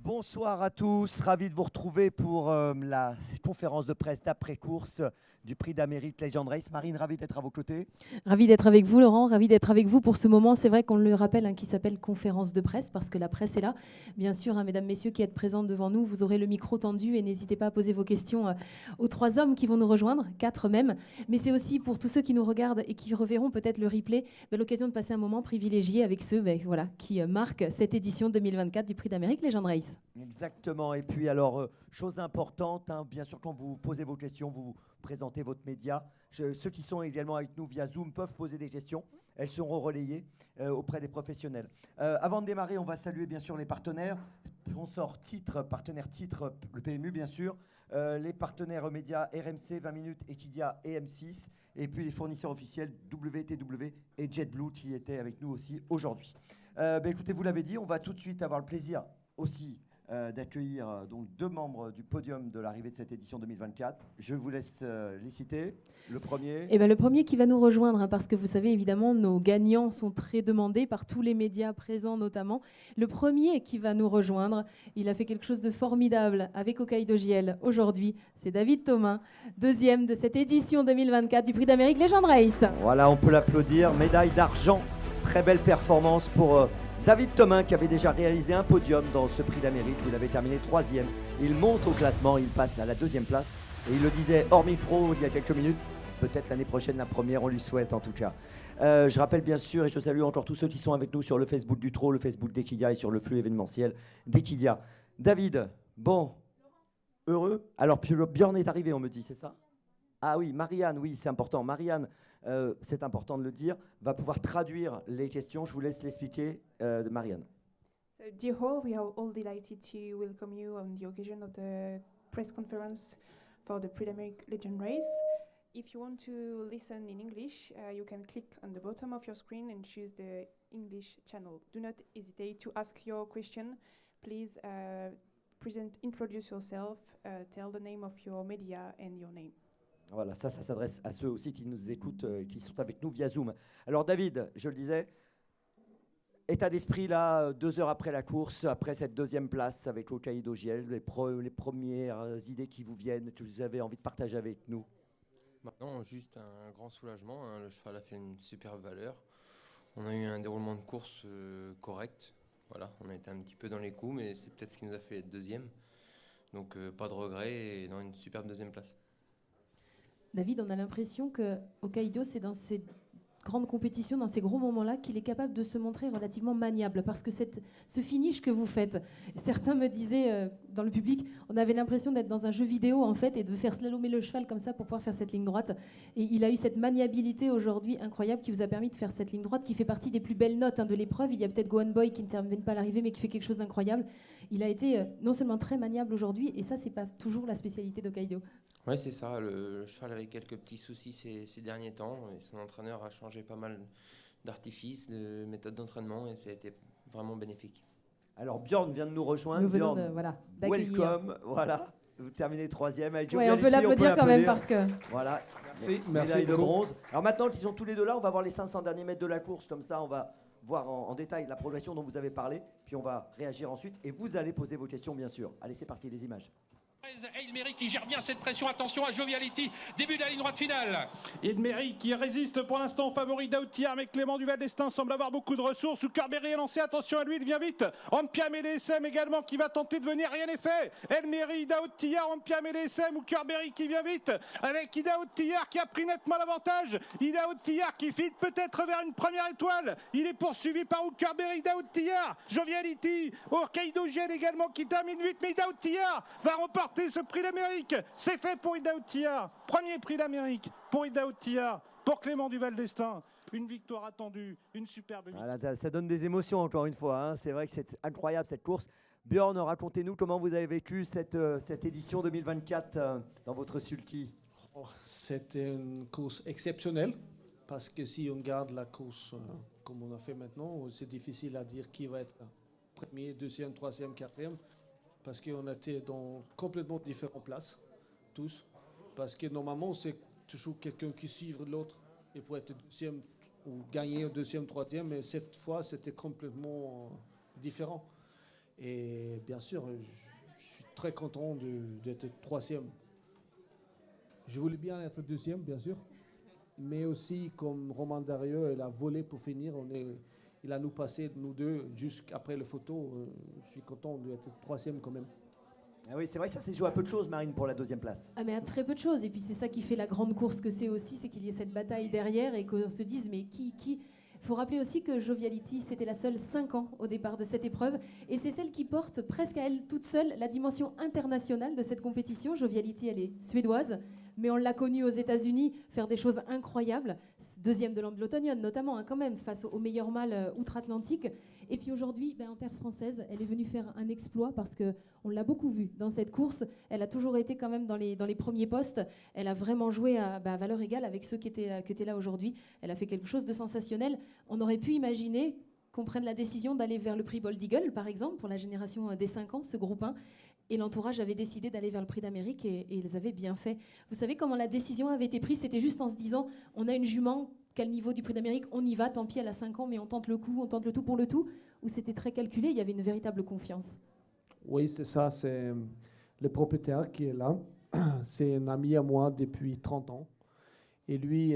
Bonsoir à tous, ravi de vous retrouver pour la conférence de presse d'après-course du prix d'Amérique Legend Race. Marine, ravi d'être à vos côtés. Ravi d'être avec vous, Laurent, ravi d'être avec vous pour ce moment. C'est vrai qu'on le rappelle, qui s'appelle conférence de presse, parce que la presse est là. Bien sûr, mesdames, messieurs qui êtes présents devant nous, vous aurez le micro tendu et n'hésitez pas à poser vos questions aux 3 hommes qui vont nous rejoindre, 4 même. Mais c'est aussi pour tous ceux qui nous regardent et qui reverront peut-être le replay, l'occasion de passer un moment privilégié avec ceux qui marquent cette édition 2024 du prix d'Amérique Legend Race. Exactement. Et puis alors, chose importante, bien sûr, quand vous posez vos questions, vous présentez votre média. Ceux qui sont également avec nous via Zoom peuvent poser des questions. Elles seront relayées auprès des professionnels. Avant de démarrer, on va saluer bien sûr les partenaires, sponsors titres, partenaires titres, le PMU bien sûr, les partenaires médias RMC, 20 minutes, Equidia et M6, et puis les fournisseurs officiels WTW et JetBlue qui étaient avec nous aussi aujourd'hui. Écoutez, vous l'avez dit, on va tout de suite avoir le plaisir aussi d'accueillir donc 2 membres du podium de l'arrivée de cette édition 2024. Je vous laisse les citer. Le premier. Le premier qui va nous rejoindre, parce que vous savez évidemment, nos gagnants sont très demandés par tous les médias présents notamment. Le premier qui va nous rejoindre, il a fait quelque chose de formidable avec Hokkaido JL aujourd'hui. C'est David Thomin, 2e de cette édition 2024 du prix d'Amérique Legend Race. Voilà, on peut l'applaudir. Médaille d'argent. Très belle performance pour David Thomin qui avait déjà réalisé un podium dans ce prix d'Amérique où il avait terminé 3e. Il monte au classement, il passe à la 2e place. Et il le disait hors micro il y a quelques minutes, peut-être l'année prochaine la première, on lui souhaite en tout cas. Je rappelle bien sûr et je salue encore tous ceux qui sont avec nous sur le Facebook du Trot, le Facebook d'Equidia et sur le flux événementiel d'Equidia. David, bon, heureux. Alors Björn est arrivé, on me dit, c'est ça? Ah oui, Marianne, oui, c'est important. Marianne, c'est important de le dire, va pouvoir traduire les questions. Je vous laisse l'expliquer, Marianne. So, dear all, we are all delighted to welcome you on the occasion of the press conference for the Prix d'Amérique Legend Race. If you want to listen in English, you can click on the bottom of your screen and choose the English channel. Do not hesitate to ask your question. Please introduce yourself, tell the name of your media and your name. Voilà, ça s'adresse à ceux aussi qui nous écoutent, qui sont avec nous via Zoom. Alors David, je le disais, état d'esprit là, 2 heures après la course, après cette 2e place avec Hokkaido JL, les premières idées qui vous viennent, que vous avez envie de partager avec nous. Maintenant, juste un grand soulagement, le cheval a fait une superbe valeur. On a eu un déroulement de course correct. Voilà, on a été un petit peu dans les coups, mais c'est peut-être ce qui nous a fait être 2e. Donc pas de regret et dans une superbe 2e place. David, on a l'impression que Hokkaido, c'est dans ces grandes compétitions, dans ces gros moments-là, qu'il est capable de se montrer relativement maniable. Parce que ce finish que vous faites, certains me disaient dans le public, on avait l'impression d'être dans un jeu vidéo en fait et de faire slalomer le cheval comme ça pour pouvoir faire cette ligne droite. Et il a eu cette maniabilité aujourd'hui incroyable qui vous a permis de faire cette ligne droite qui fait partie des plus belles notes de l'épreuve. Il y a peut-être Gohan Boy qui n'intervient pas à l'arrivée mais qui fait quelque chose d'incroyable. Il a été non seulement très maniable aujourd'hui et ça, c'est pas toujours la spécialité d'Hokkaido. Oui, c'est ça. Le cheval avait quelques petits soucis ces derniers temps et son entraîneur a changé pas mal d'artifices, de méthodes d'entraînement et ça a été vraiment bénéfique. Alors Björn vient de nous rejoindre. Björn, welcome. Voilà, vous terminez 3e. Avec on peut l'applaudir quand même parce que... Voilà, merci de bronze. Alors maintenant qu'ils sont tous les deux là, on va voir les 500 derniers mètres de la course. Comme ça, on va voir en détail la progression dont vous avez parlé. Puis on va réagir ensuite et vous allez poser vos questions bien sûr. Allez, c'est parti, les images. Eilmery qui gère bien cette pression, attention à Joviality, début de la ligne droite finale. Eilmery qui résiste pour l'instant au favori d'Aoutiar, mais Clément Duval d'Estaing semble avoir beaucoup de ressources. Kerberry est lancé, attention à lui, il vient vite. Ampia Médésem également qui va tenter de venir, rien n'est fait. Eilmery, Daoutiar, Ampia Médésem ou Kerberry qui vient vite avec Ida Aoutiar qui a pris nettement l'avantage. Ida Aoutiar qui file peut-être vers une première étoile. Il est poursuivi par Kerberry, Daoutiar, Joviality, Hokkaido JL également qui termine vite, mais Ida Aoutiar va remporter ce prix d'Amérique. C'est fait pour Ida Aoutiar. Premier prix d'Amérique pour Ida Aoutiar, pour Clément Duval d'Estaing. Une victoire attendue, une superbe victoire. Voilà, ça donne des émotions encore une fois. C'est vrai que c'est incroyable cette course. Björn, racontez-nous comment vous avez vécu cette édition 2024 dans votre sulky. C'était une course exceptionnelle parce que si on garde la course comme on a fait maintenant, c'est difficile à dire qui va être premier, deuxième, troisième, quatrième. Parce qu'on était dans complètement différentes places, tous. Parce que normalement, c'est toujours quelqu'un qui suit l'autre et pour être deuxième ou gagner au deuxième, troisième. Mais cette fois, c'était complètement différent. Et bien sûr, je suis très content d'être troisième. Je voulais bien être deuxième, bien sûr. Mais aussi, comme Romain Darieux, il a volé pour finir. Il a nous passé, nous deux, jusqu'après le photo. Je suis content d'être troisième quand même. Ah oui, c'est vrai que ça s'est joué à peu de choses, Marine, pour la deuxième place. Ah mais à très peu de choses. Et puis c'est ça qui fait la grande course que c'est aussi, c'est qu'il y ait cette bataille derrière et qu'on se dise mais qui. Il faut rappeler aussi que Joviality, c'était la seule 5 ans au départ de cette épreuve. Et c'est celle qui porte presque à elle toute seule la dimension internationale de cette compétition. Joviality, elle est suédoise, mais on l'a connue aux États-Unis faire des choses incroyables. Deuxième de l'Anglo-Tonian notamment, quand même, face aux meilleurs mâles outre-Atlantique. Et puis aujourd'hui, Inter-Française, elle est venue faire un exploit parce qu'on l'a beaucoup vue dans cette course. Elle a toujours été quand même dans les premiers postes. Elle a vraiment joué à valeur égale avec ceux qui étaient là aujourd'hui. Elle a fait quelque chose de sensationnel. On aurait pu imaginer qu'on prenne la décision d'aller vers le prix Bold Eagle, par exemple, pour la génération des 5 ans, ce groupe 1. Et l'entourage avait décidé d'aller vers le prix d'Amérique et ils avaient bien fait. Vous savez comment la décision avait été prise? C'était juste en se disant, on a une jument, quel niveau du prix d'Amérique? On y va, tant pis, elle a 5 ans, mais on tente le coup, on tente le tout pour le tout. Ou c'était très calculé, il y avait une véritable confiance? Oui, c'est ça. C'est le propriétaire qui est là. C'est un ami à moi depuis 30 ans. Et lui,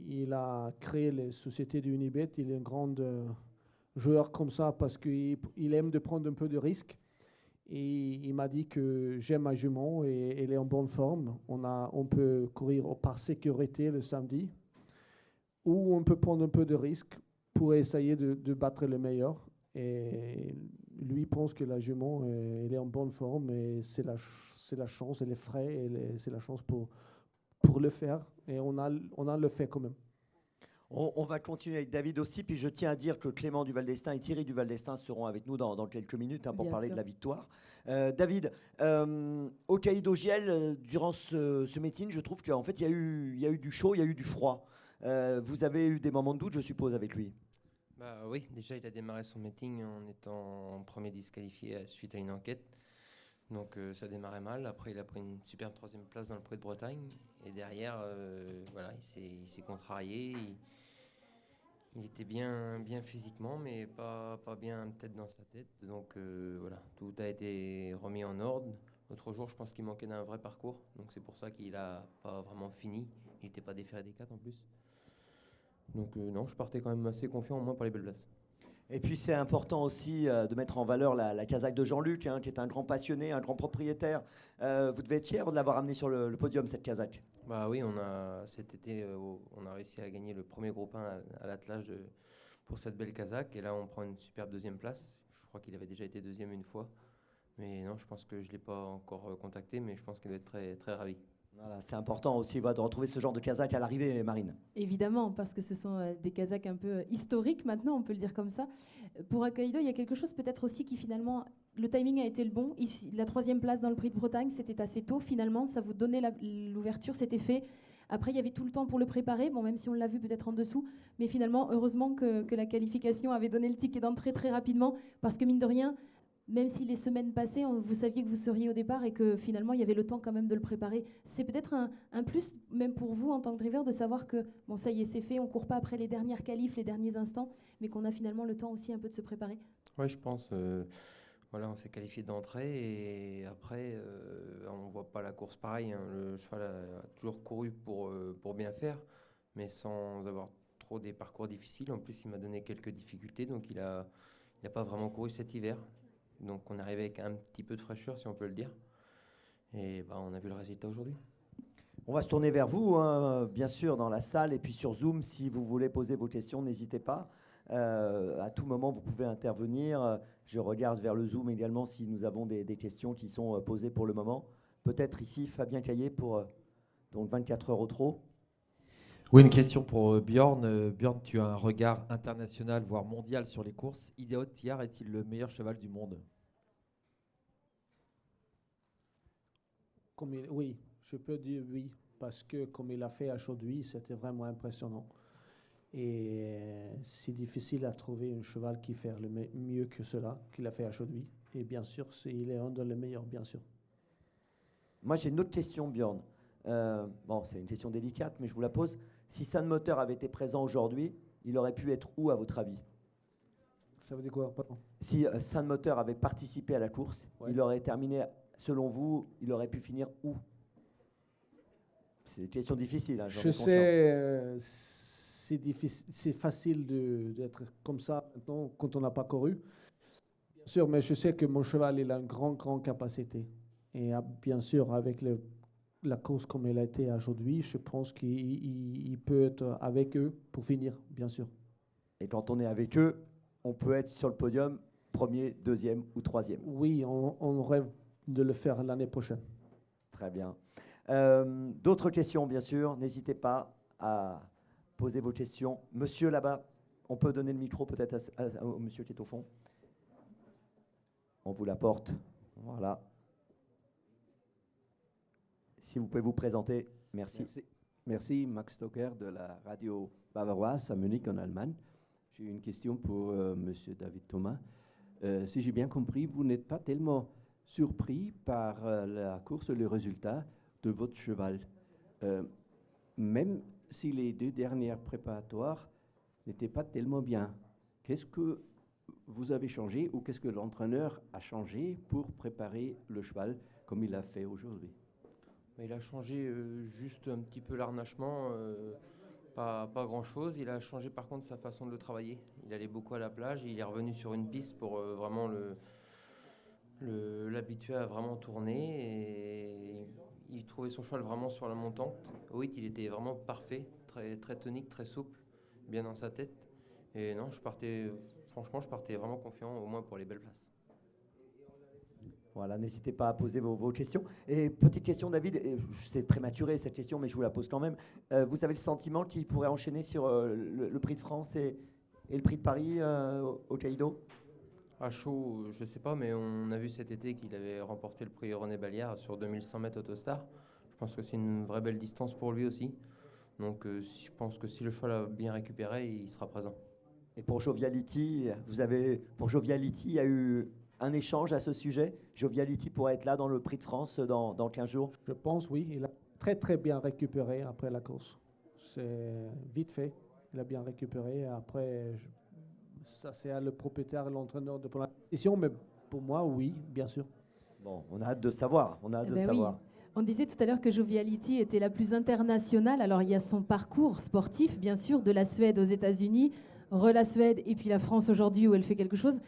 il a créé les sociétés d'Unibet. Il est un grand joueur comme ça parce qu'il aime de prendre un peu de risques. Et il m'a dit que j'aime ma jument et elle est en bonne forme. On peut courir par sécurité le samedi ou on peut prendre un peu de risque pour essayer de battre les meilleurs. Et lui pense que la jument elle est en bonne forme et c'est la chance, elle est frais, c'est la chance pour le faire. Et on a le fait quand même. On va continuer avec David aussi, puis je tiens à dire que Clément Duval-Destin et Thierry Duval-Destin seront avec nous dans quelques minutes pour Bien parler sûr. de la victoire. David, au Caïdo Giel, durant ce meeting, je trouve qu'en fait, il y a eu du chaud, il y a eu du froid. Vous avez eu des moments de doute, je suppose, avec lui. Bah oui, déjà il a démarré son meeting en étant premier disqualifié suite à une enquête. Donc ça démarrait mal. Après il a pris une superbe troisième place dans le Prix de Bretagne. Et derrière, voilà, il s'est contrarié. Il était bien physiquement, mais pas bien peut-être dans sa tête. Donc voilà, tout a été remis en ordre. L'autre jour, je pense qu'il manquait d'un vrai parcours. Donc c'est pour ça qu'il n'a pas vraiment fini. Il n'était pas déféré des 4 en plus. Donc non, je partais quand même assez confiant au moins pour les belles places. Et puis c'est important aussi de mettre en valeur la casaque de Jean-Luc, qui est un grand passionné, un grand propriétaire. Vous devez être fier de l'avoir amené sur le podium, cette casaque. Bah oui, cet été, on a réussi à gagner le premier groupe 1 à l'attelage pour cette belle casaque. Et là, on prend une superbe deuxième place. Je crois qu'il avait déjà été deuxième une fois. Mais non, je pense que je ne l'ai pas encore contacté, mais je pense qu'il doit être très, très ravi. Voilà, c'est important aussi de retrouver ce genre de casaque à l'arrivée, Marine. Évidemment, parce que ce sont des casaques un peu historiques maintenant, on peut le dire comme ça. Pour Hokkaido, il y a quelque chose peut-être aussi qui finalement, le timing a été le bon. La troisième place dans le Prix de Bretagne, c'était assez tôt finalement, ça vous donnait l'ouverture, c'était fait. Après, il y avait tout le temps pour le préparer, bon, même si on l'a vu peut-être en dessous, mais finalement, heureusement que la qualification avait donné le ticket d'entrée très rapidement, parce que mine de rien, même si les semaines passaient, vous saviez que vous seriez au départ et que finalement, il y avait le temps quand même de le préparer. C'est peut-être un plus, même pour vous en tant que driver, de savoir que, bon, ça y est, c'est fait, on ne court pas après les dernières qualifs, les derniers instants, mais qu'on a finalement le temps aussi un peu de se préparer. Oui, je pense. Voilà, on s'est qualifié d'entrée et après, on ne voit pas la course pareil. Hein. Le cheval a toujours couru pour bien faire, mais sans avoir trop des parcours difficiles. En plus, il m'a donné quelques difficultés, donc il n'a pas vraiment couru cet hiver. Donc on est arrivé avec un petit peu de fraîcheur, si on peut le dire. Et on a vu le résultat aujourd'hui. On va se tourner vers vous, bien sûr, dans la salle et puis sur Zoom. Si vous voulez poser vos questions, n'hésitez pas. À tout moment, vous pouvez intervenir. Je regarde vers le Zoom également si nous avons des questions qui sont posées pour le moment. Peut-être ici, Fabien Caillé pour donc 24 heures au trot. Oui, une question pour Bjorn. Bjorn, tu as un regard international, voire mondial sur les courses. Idiot Tiar est-il le meilleur cheval du monde? Oui, je peux dire oui, parce que comme il a fait aujourd'hui, c'était vraiment impressionnant. Et c'est difficile à trouver un cheval qui fait mieux que cela qu'il a fait aujourd'hui. Et bien sûr, il est un des meilleurs, bien sûr. Moi, j'ai une autre question, Bjorn. Bon, c'est une question délicate, mais je vous la pose. Si Sun Moteur avait été présent aujourd'hui, il aurait pu être où, à votre avis? Ça veut dire quoi? Pardon. Si Saint-Moteur avait participé à la course, Ouais. il aurait terminé, selon vous, il aurait pu finir où? C'est une question difficile. Hein, j'en ai Je conscience. sais, c'est difficile, c'est facile d'être comme ça maintenant quand on n'a pas couru. Bien sûr, mais je sais que mon cheval, il a une grande capacité. Et bien sûr, avec la course comme elle a été aujourd'hui, je pense qu'il peut être avec eux pour finir, bien sûr. Et quand on est avec eux, on peut être sur le podium, premier, deuxième ou troisième. Oui, on rêve de le faire l'année prochaine. Très bien. D'autres questions, bien sûr. N'hésitez pas à poser vos questions. Monsieur là-bas, on peut donner le micro peut-être au monsieur qui est au fond. On vous l'apporte. Voilà. Si vous pouvez vous présenter, merci. Merci, Max Stocker de la radio bavaroise à Munich en Allemagne. J'ai une question pour Monsieur David Thomas. Si j'ai bien compris, vous n'êtes pas tellement surpris par la course, le résultat de votre cheval. Même si les 2 dernières préparatoires n'étaient pas tellement bien, qu'est-ce que vous avez changé ou qu'est-ce que l'entraîneur a changé pour préparer le cheval comme il a fait aujourd'hui? Il a changé juste un petit peu l'arnachement, pas grand-chose. Il a changé par contre sa façon de le travailler. Il allait beaucoup à la plage, il est revenu sur une piste pour vraiment l'habituer à vraiment tourner. Et il trouvait son cheval vraiment sur la montante. Au 8, il était vraiment parfait, très tonique, très souple, bien dans sa tête. Et non, franchement, je partais vraiment confiant, au moins pour les belles places. Voilà, n'hésitez pas à poser vos questions. Et petite question, David, c'est prématuré cette question, mais je vous la pose quand même. Vous avez le sentiment qu'il pourrait enchaîner sur le prix de France et le prix de Paris au Caïdo? À chaud, je sais pas, mais on a vu cet été qu'il avait remporté le prix René Balliard sur 2100 mètres Autostar. Je pense que c'est une vraie belle distance pour lui aussi. Donc je pense que si le cheval a bien récupéré, il sera présent. Et pour Joviality, il y a eu un échange à ce sujet. Joviality pourrait être là dans le prix de France dans 15 jours. Je pense, oui. Il a très bien récupéré après la course. C'est vite fait. Il a bien récupéré. Après, ça c'est à le propriétaire et l'entraîneur de prendre la décision. Mais pour moi, oui, bien sûr. Bon, on a hâte de savoir. Oui. On disait tout à l'heure que Joviality était la plus internationale. Alors, il y a son parcours sportif, bien sûr, de la Suède aux États-Unis, la Suède et puis la France aujourd'hui où elle fait quelque chose.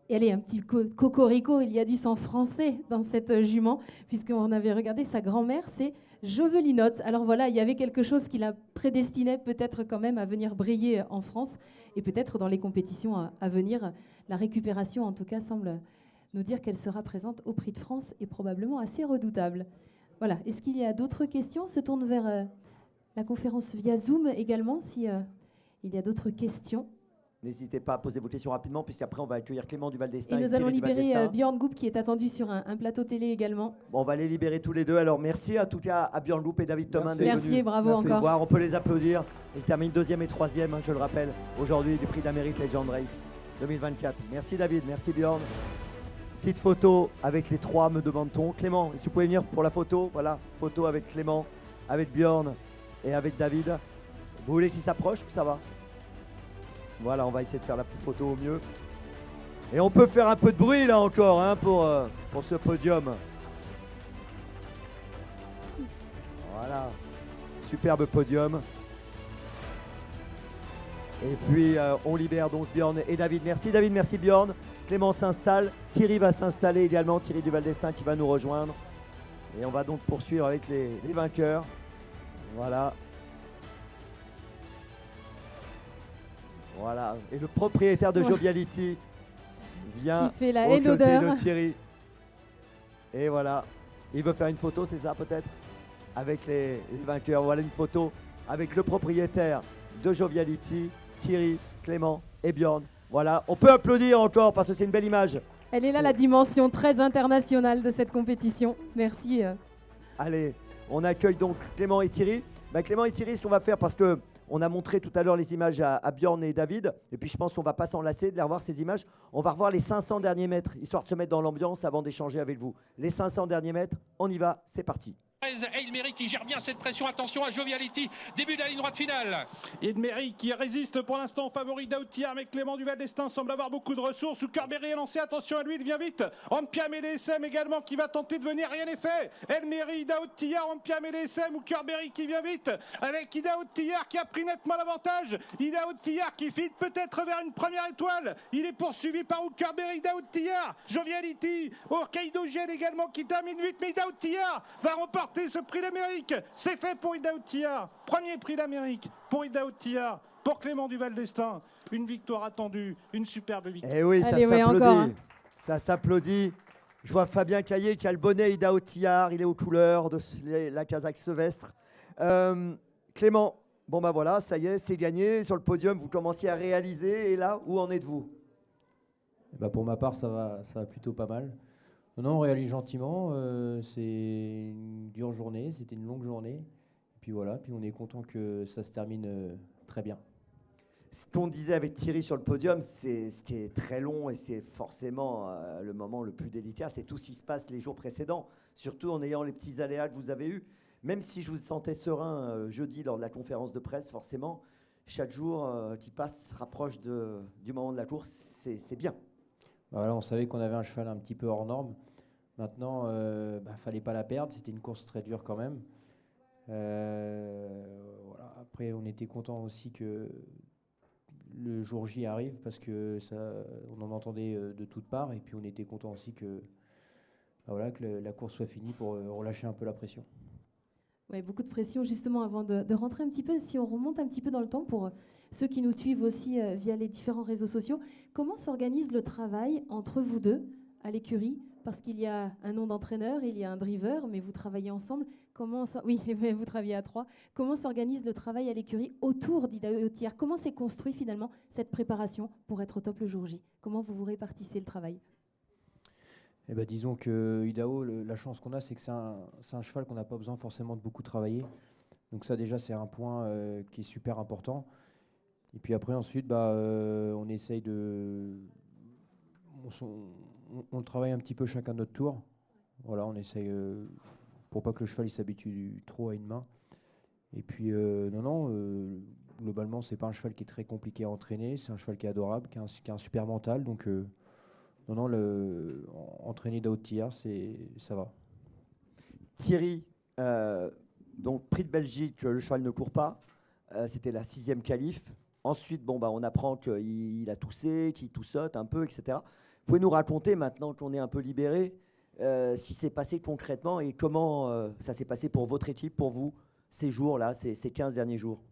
Et elle est un petit cocorico, il y a du sang français dans cette jument, puisqu'on avait regardé sa grand-mère, c'est Jovelinotte. Alors voilà, il y avait quelque chose qui la prédestinait peut-être quand même à venir briller en France, et peut-être dans les compétitions à venir. La récupération, en tout cas, semble nous dire qu'elle sera présente au Prix de France et probablement assez redoutable. Voilà, est-ce qu'il y a d'autres questions? On se tourne vers la conférence via Zoom également, si il y a d'autres questions. N'hésitez pas à poser vos questions rapidement, puisqu'après on va accueillir Clément du Val d'Estaing. Et nous allons libérer Björn Goop qui est attendu sur un plateau télé également. Bon, on va les libérer tous les deux. Alors merci en tout cas à Björn Goop et David Thomas d'être venus. Merci et bravo nous encore. voir. On peut les applaudir. Ils terminent 2e et 3e, je le rappelle, aujourd'hui du Prix d'Amérique Legend Race 2024. Merci David, merci Björn. Petite photo avec les 3, me demande-t-on. Clément, si vous pouvez venir pour la photo. Voilà, photo avec Clément, avec Björn et avec David. Vous voulez qu'ils s'approchent ou ça va? Voilà, on va essayer de faire la photo au mieux. Et on peut faire un peu de bruit là encore hein, pour ce podium. Voilà, superbe podium. Et puis on libère donc Björn et David. Merci David, merci Björn. Clément s'installe, Thierry va s'installer également, Thierry du Val d'Estaing qui va nous rejoindre. Et on va donc poursuivre avec les vainqueurs. Voilà. Voilà, et le propriétaire de Joviality vient qui fait la aux haine côtés odeur de Thierry. Et voilà, il veut faire une photo, c'est ça peut-être? Avec les vainqueurs, voilà une photo avec le propriétaire de Joviality, Thierry, Clément et Björn. Voilà, on peut applaudir encore parce que c'est une belle image. Elle est là la dimension très internationale de cette compétition. Merci. Allez, on accueille donc Clément et Thierry. Clément et Thierry, ce qu'on va faire, parce que on a montré tout à l'heure les images à Björn et David, et puis je pense qu'on ne va pas s'en lasser de les revoir ces images. On va revoir les 500 derniers mètres, histoire de se mettre dans l'ambiance avant d'échanger avec vous. Les 500 derniers mètres, on y va, c'est parti. Eilmeri qui gère bien cette pression. Attention à Joviality. Début de la ligne droite finale. Eilmeri qui résiste pour l'instant au favori d'Aoutiar, mais Clément Duval d'Estaing semble avoir beaucoup de ressources. Soukerberry est lancé, attention à lui, il vient vite. Ampiam et DSM également qui va tenter de venir, rien n'est fait. Eilmeri, Daoutiar, Ampiam et DSM, ou Soukerberry qui vient vite avec Idaoutiar qui a pris nettement l'avantage. Idaoutiar qui file peut-être vers une première étoile. Il est poursuivi par Soukerberry, Idaoutiar, Joviality, Hokkaido Gel également qui termine vite, mais Idaoutiar va remporter ce prix d'Amérique. C'est fait pour Idaoutiar. Premier prix d'Amérique pour Idaoutiar, pour Clément Duval d'Estaing. Une victoire attendue, une superbe victoire. Eh oui, Allez, ça ouais, s'applaudit. encore, hein. Ça s'applaudit. Je vois Fabien Caillé qui a le bonnet Idaoutiar. Il est aux couleurs de la Kazakh Sevestre. Clément, bon bah voilà, ça y est, c'est gagné. Sur le podium, vous commencez à réaliser. Et là, où en êtes-vous? Bah pour ma part, ça va plutôt pas mal. Non, on réalise gentiment. C'est une dure journée, c'était une longue journée. Et puis voilà, puis on est content que ça se termine très bien. Ce qu'on disait avec Thierry sur le podium, c'est ce qui est très long et ce qui est forcément le moment le plus délicat, c'est tout ce qui se passe les jours précédents, surtout en ayant les petits aléas que vous avez eus. Même si je vous sentais serein jeudi lors de la conférence de presse, forcément, chaque jour qui passe se rapproche du moment de la course, c'est bien. Voilà, on savait qu'on avait un cheval un petit peu hors norme. Maintenant, fallait pas la perdre. C'était une course très dure quand même. Voilà. Après, on était content aussi que le jour J arrive parce que on en entendait de toutes parts. Et puis, on était content aussi que la course soit finie pour relâcher un peu la pression. Ouais, beaucoup de pression justement avant de rentrer un petit peu, si on remonte un petit peu dans le temps pour ceux qui nous suivent aussi via les différents réseaux sociaux, comment s'organise le travail entre vous deux à l'écurie? Parce qu'il y a un nom d'entraîneur, il y a un driver, mais vous travaillez ensemble. Oui, vous travaillez à trois. Comment s'organise le travail à l'écurie autour d'Idaoutiar? Comment s'est construit finalement cette préparation pour être au top le jour J? Comment vous vous répartissez le travail? Eh ben, disons que Idao, la chance qu'on a, c'est que c'est un cheval qu'on n'a pas besoin forcément de beaucoup travailler. Donc ça déjà, c'est un point qui est super important. Et puis après, ensuite, on essaye on travaille un petit peu chacun notre tour. Voilà, on essaye pour pas que le cheval il s'habitue trop à une main. Et puis, globalement, c'est pas un cheval qui est très compliqué à entraîner. C'est un cheval qui est adorable, qui a un super mental. Donc, entraîner d'Aoutiar, ça va. Thierry, donc prix de Belgique, le cheval ne court pas. C'était la 6e qualif. Ensuite, on apprend qu'il a toussé, qu'il toussote un peu, etc. Vous pouvez nous raconter, maintenant qu'on est un peu libéré, ce qui s'est passé concrètement et comment ça s'est passé pour votre équipe, pour vous, ces jours-là, ces 15 derniers jours?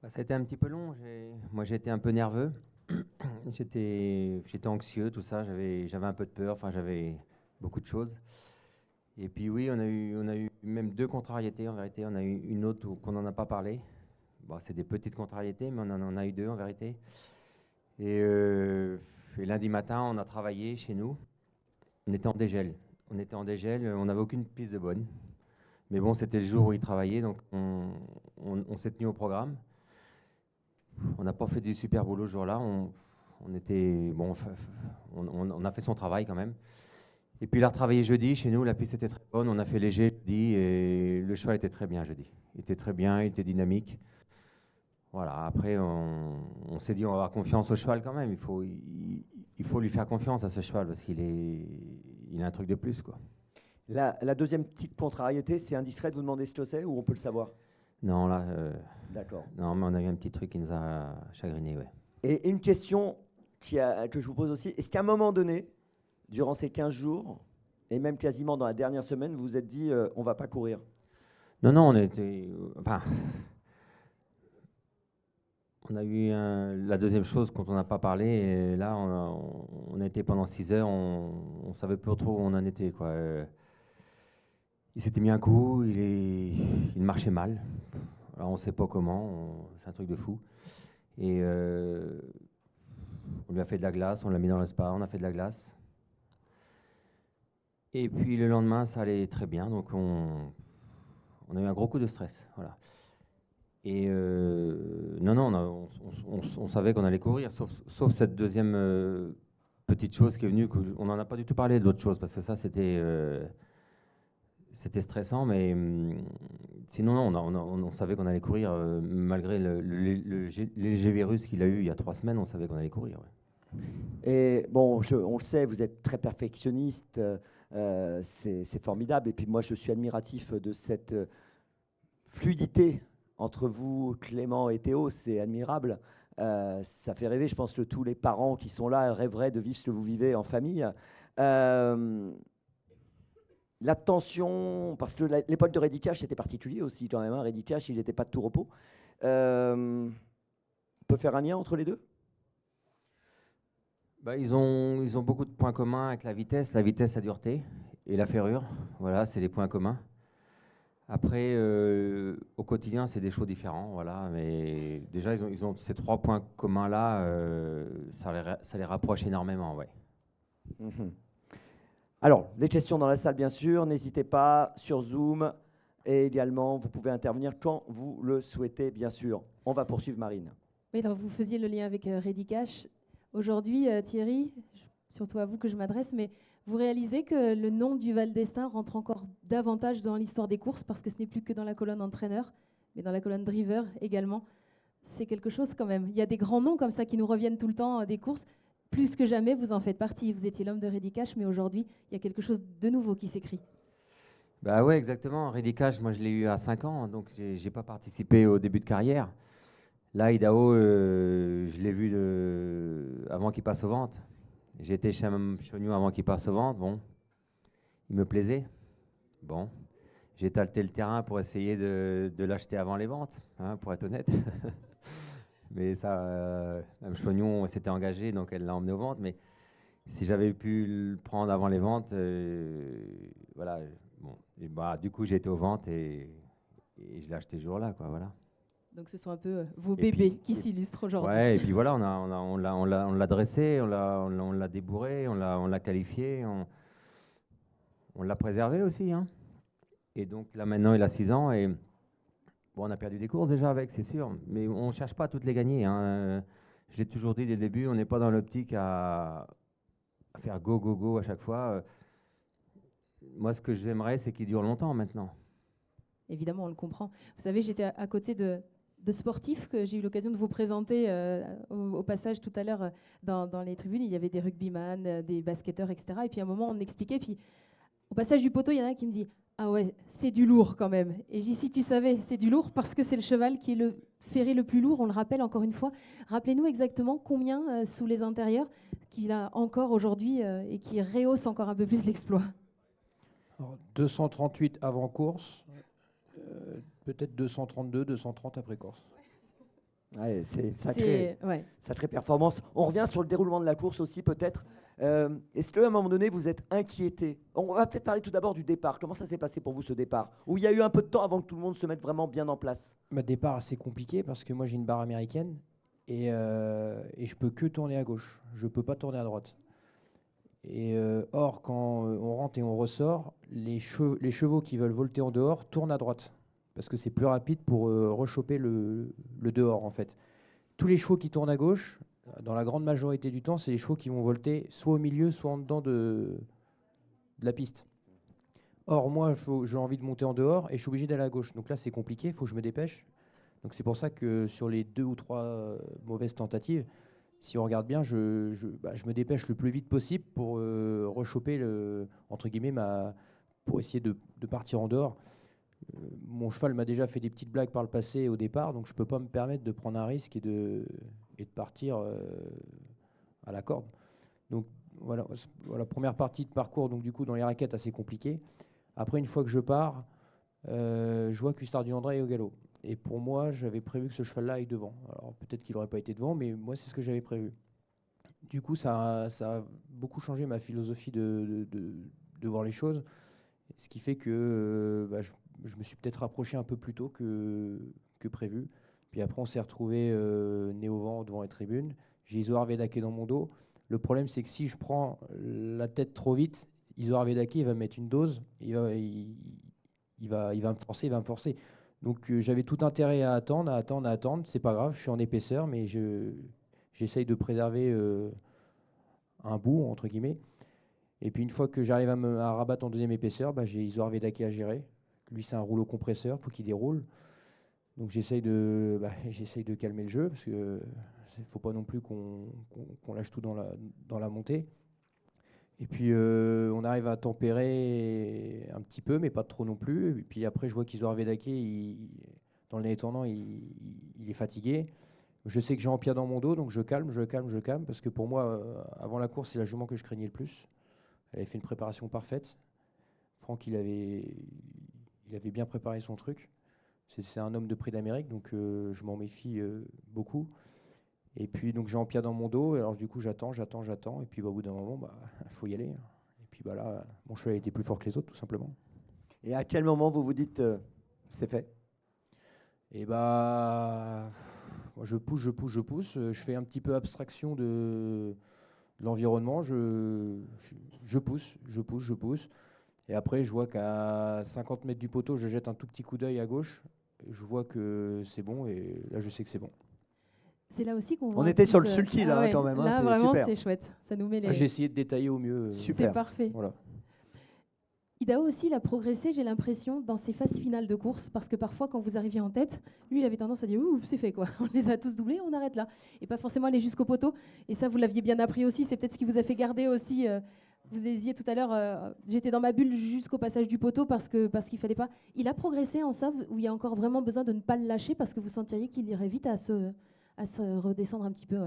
Ça a été un petit peu long. Moi, j'ai été un peu nerveux. J'étais anxieux, tout ça. J'avais un peu de peur. Enfin, j'avais beaucoup de choses. Et puis oui, on a eu même 2 contrariétés en vérité. On a eu une autre qu'on n'en a pas parlé. Bon, c'est des petites contrariétés, mais on en a eu 2 en vérité. Et lundi matin, on a travaillé chez nous. On était en dégel. On n'avait aucune piste de bonne. Mais bon, c'était le jour où il travaillait, donc on s'est tenu au programme. On n'a pas fait du super boulot ce jour-là. On a fait son travail quand même. Et puis il a retravaillé jeudi chez nous. La piste était très bonne. On a fait léger jeudi et le cheval était très bien jeudi. Il était très bien, il était dynamique. Voilà. Après, on s'est dit on va avoir confiance au cheval quand même. Il faut lui faire confiance à ce cheval parce qu'il a un truc de plus, quoi. La deuxième petite contrariété, c'est indiscret de vous demander ce que c'est ou on peut le savoir? Non, là. D'accord. Non, mais on a eu un petit truc qui nous a chagriné, ouais. Et une question que je vous pose aussi, est-ce qu'à un moment donné, durant ces 15 jours, et même quasiment dans la dernière semaine, vous vous êtes dit on ne va pas courir? Non, on était. On a eu la deuxième chose dont on n'a pas parlé, et là, on a été pendant 6 heures, on ne savait pas trop où on en était, quoi. Il s'était mis un coup, il marchait mal. Alors on ne sait pas comment, c'est un truc de fou. Et on lui a fait de la glace, on l'a mis dans le spa, on a fait de la glace. Et puis le lendemain, ça allait très bien, donc on a eu un gros coup de stress. Voilà. Et on savait qu'on allait courir, sauf cette deuxième petite chose qui est venue, on n'en a pas du tout parlé d'autre chose, parce que ça, c'était C'était stressant, mais sinon, non, on savait qu'on allait courir. Malgré le léger virus qu'il a eu il y a 3 semaines, on savait qu'on allait courir. Ouais. Et bon, on le sait, vous êtes très perfectionniste, c'est formidable. Et puis moi, je suis admiratif de cette fluidité entre vous, Clément et Théo, c'est admirable. Ça fait rêver, je pense que tous les parents qui sont là rêveraient de vivre ce que vous vivez en famille. La tension, parce que l'époque de Reddy Cash, c'était particulier aussi quand même. Reddy Cash, il n'était pas de tout repos. On peut faire un lien entre les deux? Bah, ils ont beaucoup de points communs avec la vitesse, la dureté et la ferrure. Voilà, c'est les points communs. Après, au quotidien, c'est des choses différents. Voilà, mais déjà, ils ont ces 3 points communs-là, ça les rapproche énormément. Ouais. Mmh. Alors, des questions dans la salle, bien sûr. N'hésitez pas sur Zoom. Et également, vous pouvez intervenir quand vous le souhaitez, bien sûr. On va poursuivre Marine. Oui, alors vous faisiez le lien avec Reddy Cash. Aujourd'hui, Thierry, surtout à vous que je m'adresse, mais vous réalisez que le nom du Val d'Estaing rentre encore davantage dans l'histoire des courses parce que ce n'est plus que dans la colonne entraîneur, mais dans la colonne driver également. C'est quelque chose quand même. Il y a des grands noms comme ça qui nous reviennent tout le temps des courses. Plus que jamais, vous en faites partie. Vous étiez l'homme de Reddy Cash, mais aujourd'hui, il y a quelque chose de nouveau qui s'écrit. Bah ouais, exactement. Reddy Cash, moi je l'ai eu à 5 ans, donc j'ai pas participé au début de carrière. Là, Idaho, je l'ai vu avant qu'il passe aux ventes. J'ai été chez Chognou avant qu'il passe aux ventes. Bon, il me plaisait. Bon, j'ai talté le terrain pour essayer de l'acheter avant les ventes, hein, pour être honnête. Mais ça, même Chognou, on s'était engagé, donc elle l'a emmené aux ventes. Mais si j'avais pu le prendre avant les ventes, voilà. Bon, et bah, du coup, j'ai été aux ventes et je l'ai acheté ce jour-là, quoi. Voilà. Donc ce sont un peu vos bébés qui s'illustrent aujourd'hui. Ouais, et puis voilà, on l'a dressé, on l'a débourré, on l'a qualifié, on l'a préservé aussi. Hein. Et donc là maintenant, il a 6 ans et bon, on a perdu des courses déjà avec, c'est sûr, mais on ne cherche pas à toutes les gagner. Hein. Je l'ai toujours dit dès le début, on n'est pas dans l'optique à faire go, go, go à chaque fois. Moi, ce que j'aimerais, c'est qu'il dure longtemps maintenant. Évidemment, on le comprend. Vous savez, j'étais à côté de sportifs que j'ai eu l'occasion de vous présenter au passage tout à l'heure dans les tribunes. Il y avait des rugbyman, des basketteurs, etc. Et puis à un moment, on expliquait. Puis au passage du poteau, il y en a un qui me dit « Ah ouais, c'est du lourd quand même ». Et j'ai dit « Si tu savais, c'est du lourd parce que c'est le cheval qui est le ferré le plus lourd ». On le rappelle encore une fois. Rappelez-nous exactement combien sous les intérieurs qu'il a encore aujourd'hui et qui rehausse encore un peu plus l'exploit. 238 avant course. Peut-être 232, 230 après course. Ouais, c'est sacrée performance. On revient sur le déroulement de la course aussi peut-être. Est-ce qu'à un moment donné, vous êtes inquiété? On va peut-être parler tout d'abord du départ. Comment ça s'est passé pour vous ce départ? Où il y a eu un peu de temps avant que tout le monde se mette vraiment bien en place. Départ assez compliqué parce que moi j'ai une barre américaine et je peux que tourner à gauche. Je peux pas tourner à droite. Et or, quand on rentre et on ressort, les chevaux qui veulent volter en dehors tournent à droite. Parce que c'est plus rapide pour rechoper le dehors, en fait. Tous les chevaux qui tournent à gauche, dans la grande majorité du temps, c'est les chevaux qui vont volter soit au milieu, soit en dedans de la piste. Or, moi, j'ai envie de monter en dehors et je suis obligé d'aller à gauche. Donc là, c'est compliqué, il faut que je me dépêche. Donc c'est pour ça que sur les 2 ou 3 mauvaises tentatives, si on regarde bien, je me dépêche le plus vite possible pour rechoper, entre guillemets, pour essayer de partir en dehors. Mon cheval m'a déjà fait des petites blagues par le passé au départ, donc je ne peux pas me permettre de prendre un risque et de partir à la corde. Donc voilà, première partie de parcours, donc du coup dans les raquettes assez compliqué. Après, une fois que je pars, je vois Custard du André est au galop. Et pour moi, j'avais prévu que ce cheval-là aille devant. Alors peut-être qu'il n'aurait pas été devant, mais moi c'est ce que j'avais prévu. Du coup, ça a beaucoup changé ma philosophie de voir les choses, ce qui fait que je me suis peut-être rapproché un peu plus tôt que prévu. Puis après, on s'est retrouvé nez au vent devant les tribunes. J'ai Isoar Vedake dans mon dos. Le problème, c'est que si je prends la tête trop vite, Isoar Vedake, il va me mettre une dose. Il va me forcer. Donc j'avais tout intérêt à attendre. C'est pas grave, je suis en épaisseur, mais j'essaye de préserver un bout, entre guillemets. Et puis une fois que j'arrive à rabattre en deuxième épaisseur, j'ai Isor Vedake à gérer. Lui, c'est un rouleau compresseur, il faut qu'il déroule. Donc j'essaye de calmer le jeu, parce qu'il ne faut pas non plus qu'on lâche tout dans la montée. Et puis on arrive à tempérer un petit peu, mais pas trop non plus. Et puis après, je vois qu'Isor Vedake, dans le nez tournant, il est fatigué. Je sais que j'ai Empia dans mon dos, donc je calme, parce que pour moi, avant la course, c'est la jument que je craignais le plus. Elle avait fait une préparation parfaite. Franck, il avait bien préparé son truc. C'est un homme de prix d'Amérique, donc je m'en méfie beaucoup. Et puis donc j'ai Empia dans mon dos, et alors du coup j'attends. Et puis au bout d'un moment, il faut y aller. Et puis là, mon cheval était plus fort que les autres, tout simplement. Et à quel moment vous vous dites c'est fait? Et moi, je pousse. Je fais un petit peu abstraction de l'environnement. Je pousse. Et après, je vois qu'à 50 mètres du poteau, je jette un tout petit coup d'œil à gauche. Je vois que c'est bon, et là, je sais que c'est bon. C'est là aussi qu'on voit. On était sur le sulky là quand même. Là, vraiment, c'est chouette. Ça nous met les. J'ai essayé de détailler au mieux. Super. C'est parfait. Voilà. Iddao aussi, il a progressé, j'ai l'impression, dans ses phases finales de course, parce que parfois, quand vous arriviez en tête, lui, il avait tendance à dire « Ouh, c'est fait, quoi. On les a tous doublés, on arrête là. » Et pas forcément aller jusqu'au poteau. Et ça, vous l'aviez bien appris aussi. C'est peut-être ce qui vous a fait garder aussi. Vous disiez tout à l'heure, j'étais dans ma bulle jusqu'au passage du poteau parce qu'il fallait pas. Il a progressé en ça, où il y a encore vraiment besoin de ne pas le lâcher, parce que vous sentiriez qu'il irait vite à se redescendre un petit peu.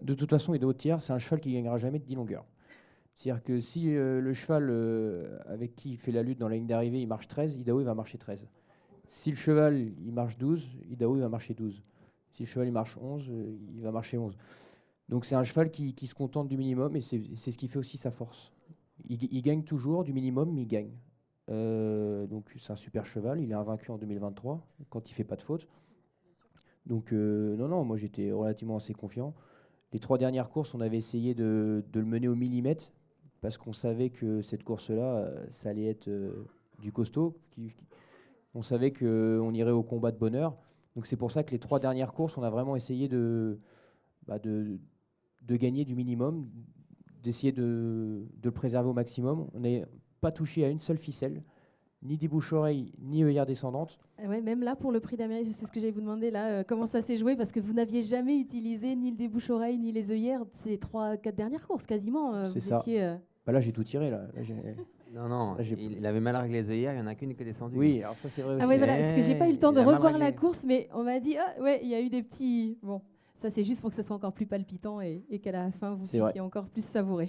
De toute façon, Iddao Tiar, c'est un cheval qui ne gagnera jamais de 10 longueurs. C'est-à-dire que si le cheval avec qui il fait la lutte dans la ligne d'arrivée, il marche 13, Iddao il va marcher 13. Si le cheval il marche 12, Iddao il va marcher 12. Si le cheval il marche 11, il va marcher 11. Donc c'est un cheval qui se contente du minimum, et c'est ce qui fait aussi sa force. Il gagne toujours du minimum, mais il gagne. Donc c'est un super cheval, il est invaincu en 2023 quand il ne fait pas de faute. Donc non, moi j'étais relativement assez confiant. Les 3 dernières courses, on avait essayé de le mener au millimètre, parce qu'on savait que cette course-là, ça allait être du costaud. On savait qu'on irait au combat de bonheur. Donc c'est pour ça que les 3 dernières courses, on a vraiment essayé de gagner du minimum, d'essayer de le préserver au maximum. On n'est pas touché à une seule ficelle, ni des bouches-oreilles, ni œillères descendantes. Ouais, même là, pour le prix d'Amérique, c'est ce que j'allais vous demander, là, comment ça s'est joué, parce que vous n'aviez jamais utilisé ni le débouche-oreille, ni les œillères ces 3-4 dernières courses, quasiment. C'est ça. Là, j'ai tout tiré. Là, non, il avait mal réglé les œillères, il n'y en a qu'une qui est descendue. Oui, alors ça, c'est vrai aussi. Ah oui, voilà, parce que j'ai pas eu le temps de revoir la course, mais on m'a dit, il y a eu des petits... Bon, ça, c'est juste pour que ce soit encore plus palpitant et qu'à la fin, vous puissiez encore plus savourer.